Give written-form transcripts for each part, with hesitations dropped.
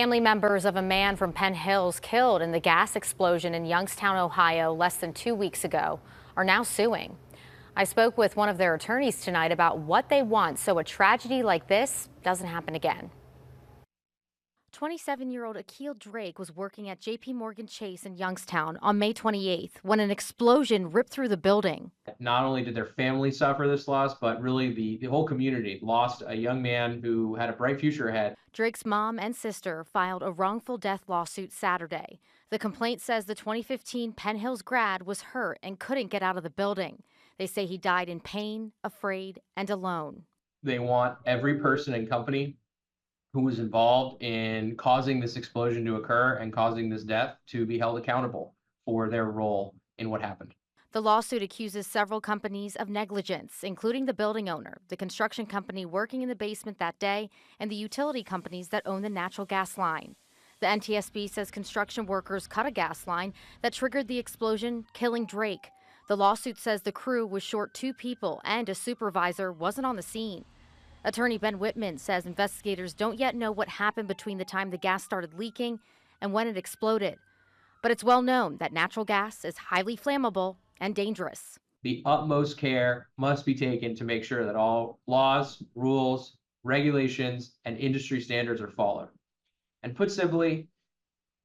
Family members of a man from Penn Hills killed in the gas explosion in Youngstown, Ohio, less than 2 weeks ago are now suing. I spoke with one of their attorneys tonight about what they want so a tragedy like this doesn't happen again. 27-year-old Akil Drake was working at J.P. Morgan Chase in Youngstown on May 28th when an explosion ripped through the building. Not only did their family suffer this loss, but really the whole community lost a young man who had a bright future ahead. Drake's mom and sister filed a wrongful death lawsuit Saturday. The complaint says the 2015 Penn Hills grad was hurt and couldn't get out of the building. They say he died in pain, afraid, and alone. They want every person and company who was involved in causing this explosion to occur and causing this death to be held accountable for their role in what happened. The lawsuit accuses several companies of negligence, including the building owner, the construction company working in the basement that day, and the utility companies that own the natural gas line. The NTSB says construction workers cut a gas line that triggered the explosion, killing Drake. The lawsuit says the crew was short 2 people and a supervisor wasn't on the scene. Attorney Ben Whitman says investigators don't yet know what happened between the time the gas started leaking and when it exploded. But it's well known that natural gas is highly flammable and dangerous. The utmost care must be taken to make sure that all laws, rules, regulations, and industry standards are followed. And put simply,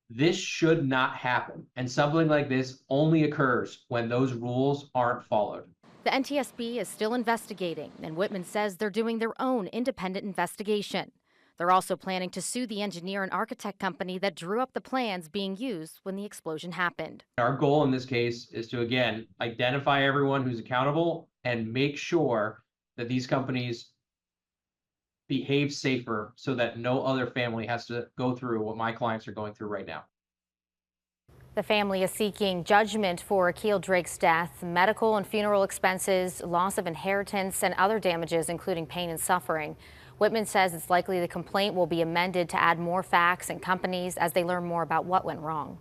this should not happen. And something like this only occurs when those rules aren't followed. The NTSB is still investigating, and Whitman says they're doing their own independent investigation. They're also planning to sue the engineer and architect company that drew up the plans being used when the explosion happened. Our goal in this case is to, again, identify everyone who's accountable and make sure that these companies behave safer so that no other family has to go through what my clients are going through right now. The family is seeking judgment for Akil Drake's death, medical and funeral expenses, loss of inheritance, and other damages, including pain and suffering. Whitman says it's likely the complaint will be amended to add more facts and companies as they learn more about what went wrong.